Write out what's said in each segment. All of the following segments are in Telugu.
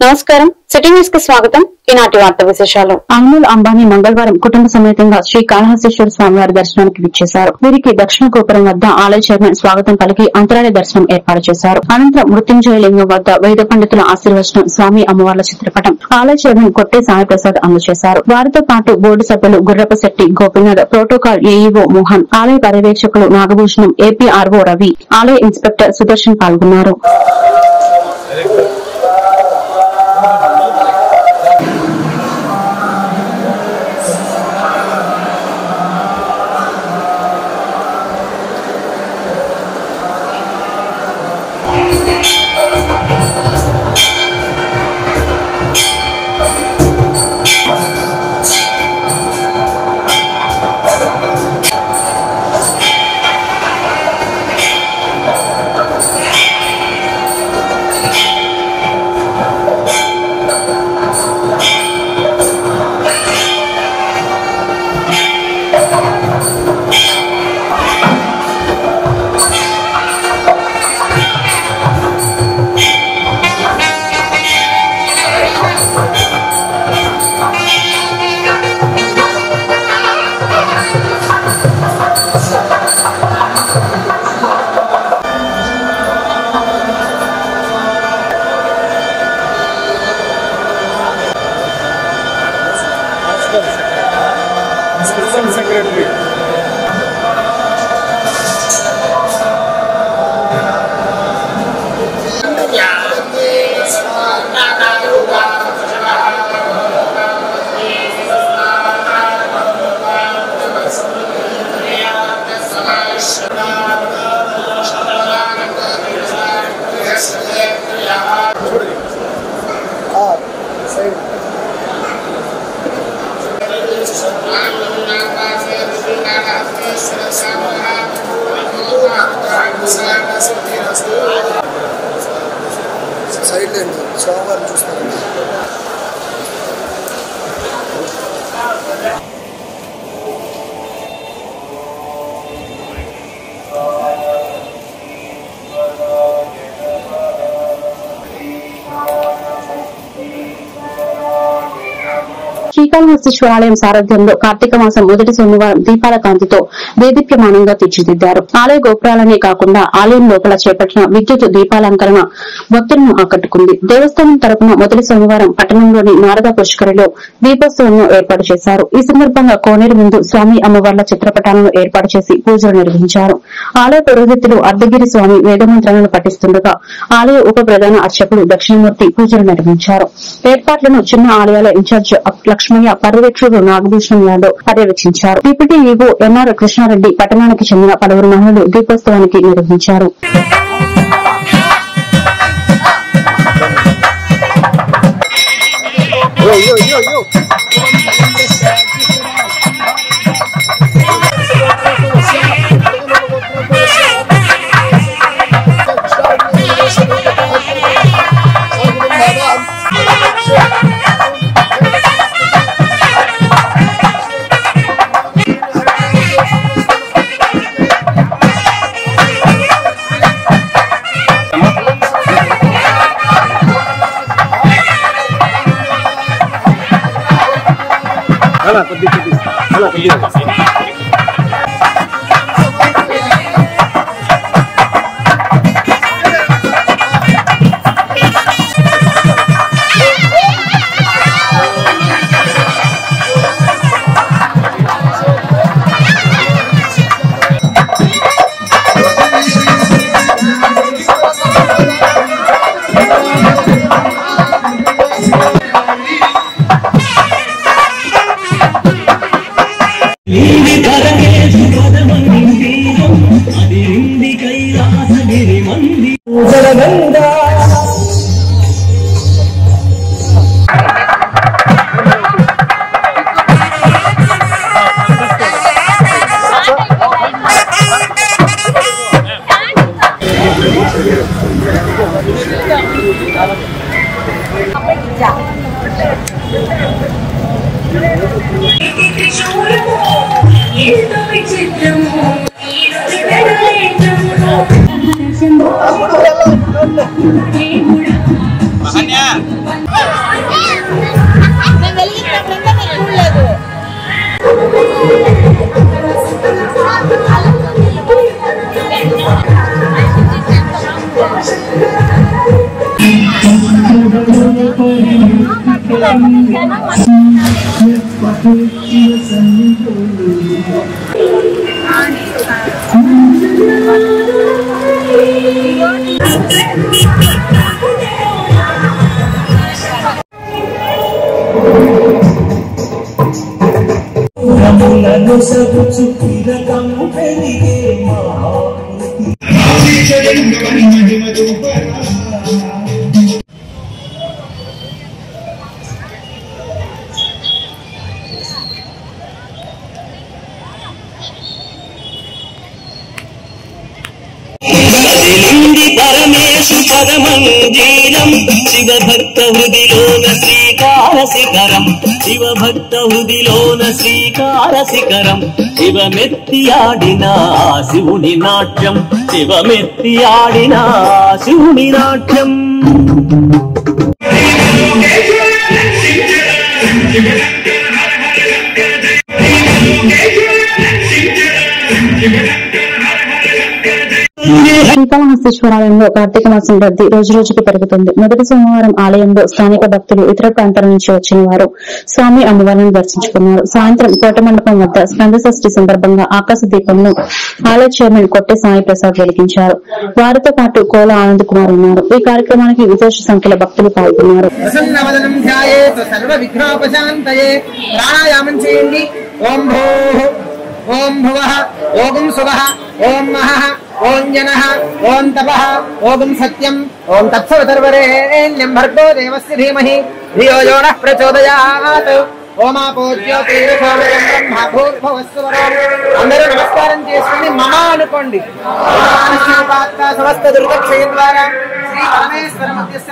నమస్కారం సిటీ న్యూస్ కి స్వాగతం. ఈనాటి వార్త విశేషాలు. అనిల్ అంబానీ మంగళవారం కుటుంబ సమేతంగా శ్రీ కాళహస్తీశ్వర స్వామివారి దర్శనానికి విచ్చేశారు. వీరికి దక్షిణ గోపురం వద్ద ఆలయ చైర్మన్ స్వాగతం పలికి అంతరాలయ దర్శనం ఏర్పాటు చేశారు. అనంతరం మృత్యుంజయ లింగం వద్ద వేద పండితుల ఆశీర్వచనం, స్వామి అమ్మవార్ల చిత్రపటం ఆలయ చైర్మన్ కొట్టే సాయిప్రసాద్ అందజేశారు. వారితో పాటు బోర్డు సభ్యులు గుర్రపశెట్టి గోపీనాథ్, ప్రోటోకాల్ ఏఈఓ మోహన్, ఆలయ పర్యవేక్షకులు నాగభూషణం, ఏపీఆర్ఓ రవి, ఆలయ ఇన్స్పెక్టర్ సుదర్శన్ పాల్గొన్నారు. Secretary. సైడ్ లేండి స్వామివారిని చూస్తారండి. శ్రీకాళహస్తీశ్వరాలయం సారథ్యంలో కార్తీక మాసం మొదటి సోమవారం దీపాల కాంతితో దేదీప్యమానంగా తీర్చిదిద్దారు. ఆలయ గోపురాలనే కాకుండా ఆలయం లోపల చేపట్టిన విద్యుత్ దీపాలంకరణ భక్తులను ఆకట్టుకుంది. దేవస్థానం తరపున మొదటి సోమవారం పట్టణంలోని నారద పుష్కరిలో దీపోత్సవంను ఏర్పాటు చేశారు. ఈ సందర్భంగా కోనేరు ముందు స్వామి అమ్మవార్ల చిత్రపటాలను ఏర్పాటు చేసి పూజలు నిర్వహించారు. ఆలయ పురోహితులు అర్ధగిరి స్వామి వేదమంత్రాలను పఠిస్తుండగా ఆలయ ఉప ప్రధాన అర్చకులు దక్షిణమూర్తి పూజలు నిర్వహించారు. ఏర్పాట్లను చిన్న ఆలయాల ఇన్ఛార్జ్ లక్ష్మయ్య, పర్యవేక్షకుడు నాగభూషణం యాదవ్ పర్యవేక్షించారు. డిప్యూటీ ఈవో ఎన్ఆర్ కృష్ణారెడ్డి, పట్టణానికి చెందిన పలువురు మహిళలు దీపోత్సవానికి నిర్వహించారు. परमेशु पदमंजीरम शिव भक्त हृदिलोन श्रीकार शिखरम शिव भक्त हृदिलोन श्रीकार शिखरम शिवमेत्तियाडिना शिवुनि नाट्यम शिवमेत्तियाडिना शिवुनि नाट्यम శ్రీకాళహస్తీశ్వరాలయంలో కార్తీక మాసం రద్దీ రోజు రోజుకి పెరుగుతుంది. మొదటి సోమవారం ఆలయంలో స్థానిక భక్తులు ఇతర ప్రాంతాల నుంచి వచ్చిన వారు స్వామి అమ్మవారిని దర్శించుకున్నారు. సాయంత్రం కోట మండపం వద్ద స్కంద షష్ఠి సందర్భంగా ఆకాశ దీపంను ఆలయ చైర్మన్ కొట్టె సాయి ప్రసాద్ వెలిగించారు. వారితో పాటు కోల ఆనంద్ కుమార్ ఉన్నారు. ఈ కార్యక్రమానికి విశేష సంఖ్యలో భక్తులు పాల్గొన్నారు. ఓం భువః ఓం సువః ఓం మహః ఓం జనః ఓం తపః ఓం సత్యం ఓం తత్సవితుర్వరేణ్యం భర్గో దేవస్య ధీమహి ధియో యో నః ప్రచోదయాత్. ఓమాపో అందరూ నమస్కారం చేసుకుని మమ అనుకోండి. సమస్త దుర్గక్షయ ద్వారా శ్రీ పరమేశ్వర మధ్యస్థ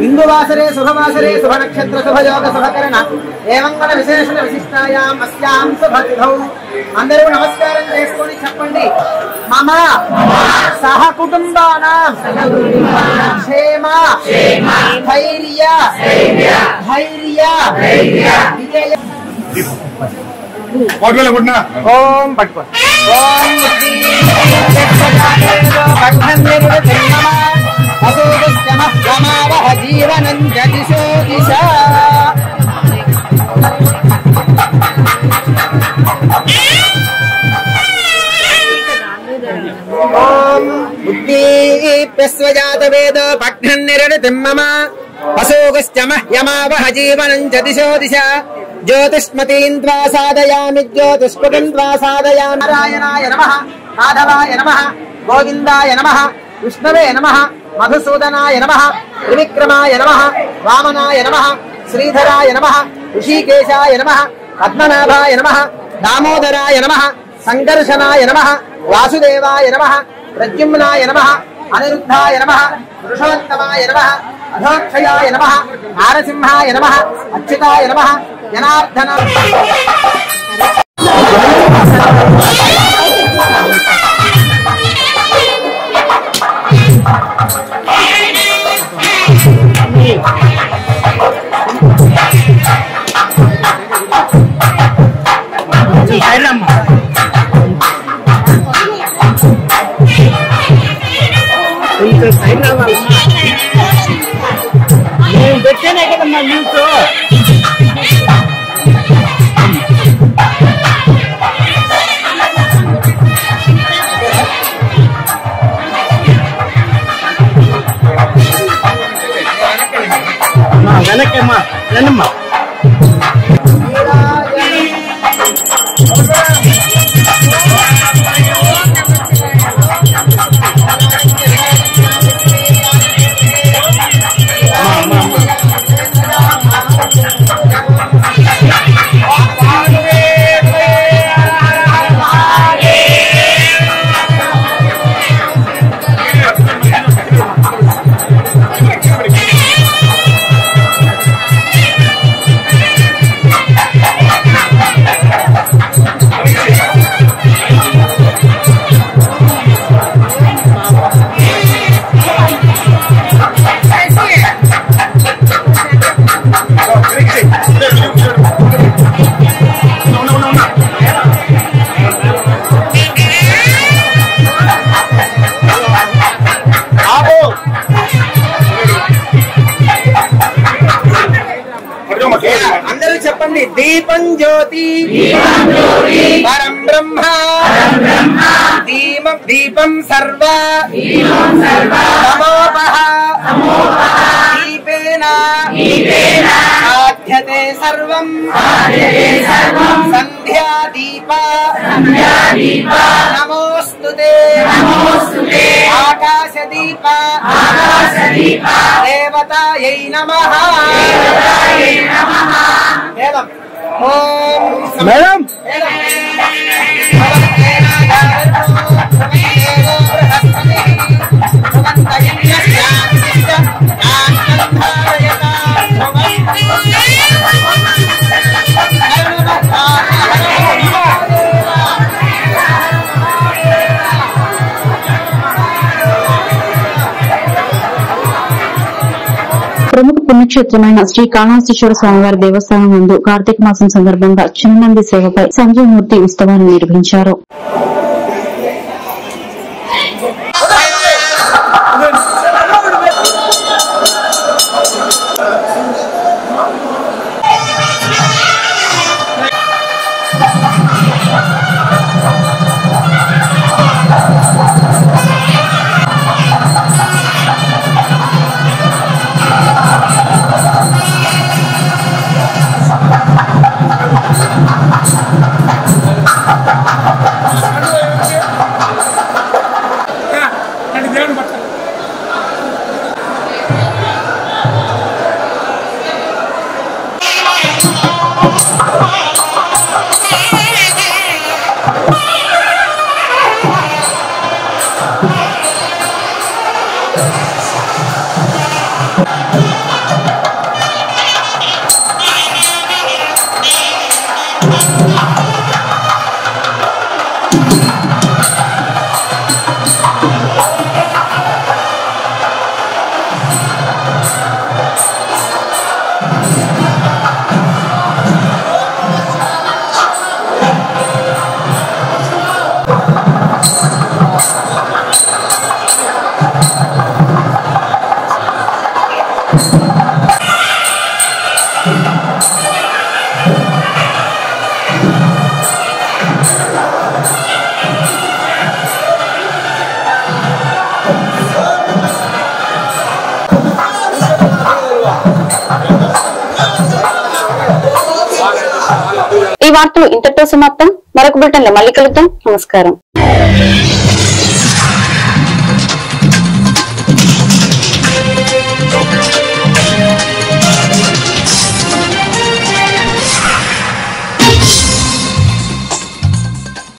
హిందువాసరే శుభవాసరే శుభ నక్షత్ర శుభయోగ శుభకరణ ఏమంగళ విశేషణ విశిష్టాయాం అస్యాం శుభతిథౌ. అందరూ నమస్కారం చేసుకొని చెప్పండి. మమ సహ కుటుంబానాం క్షేమ ధైర్య విజయ. ఓం పట్టుకో. ఓం జీవనం జదిశో దిశ. ఓం బుద్ధిప్యస్వజాత వేదో పఠ్నన్ నిరతిం మమ అశోకశ్చ మహ్యమావహ జీవనం చ దిశో దిశ. జ్యోతిష్మతీం త్వా సాధయామి జ్యోతిష్పతిం త్వా సాధయామి. నారాయణాయ నమః మాధవాయ నమః గోవిందాయ నమః విష్ణవే నమః మధుసూదనాయ నమః త్రివిక్రమాయ నమః వామనాయ నమః శ్రీధరాయ నమః ఋషికేశాయ నమః పద్మనాభాయ నమః దామోదరాయ నమః సంకర్షణాయ నమః వాసుదేవాయ నమః ప్రద్యుమ్నాయ నమః అనిరుద్ధాయ నమః పురుషోత్తమాయ నమః అధోక్షయాయ నమః నారసింహాయ నమః అచ్యుతాయ నమః జనార్దన. నేను పెట్టానే కదమ్మా న్యూస్. వెనక్కమ్మా రండమ్మా. చెప్పండి. దీపం జ్యోతి పరం బ్రహ్మ దీపం సర్వ తమోపహ దీపేన సాధ్యతే సర్వం సంధ్యా దీప నమోస్తుతే ఆకాశ దీప దేవతాయై నమః. మేడం ప్రముఖ పుణ్యక్షేత్రమైన శ్రీ కాళహస్తీశ్వర స్వామివారి దేవస్థానం ముందు కార్తీక మాసం సందర్భంగా చిన్ననంది సేవపై సంజయమూర్తి ఉత్సవాన్ని నిర్వహించారు. ఈ వార్తలు ఇంతటితో సమాప్తం. మరొక బులెటిన్లో మళ్ళీ కలుద్దాం. నమస్కారం.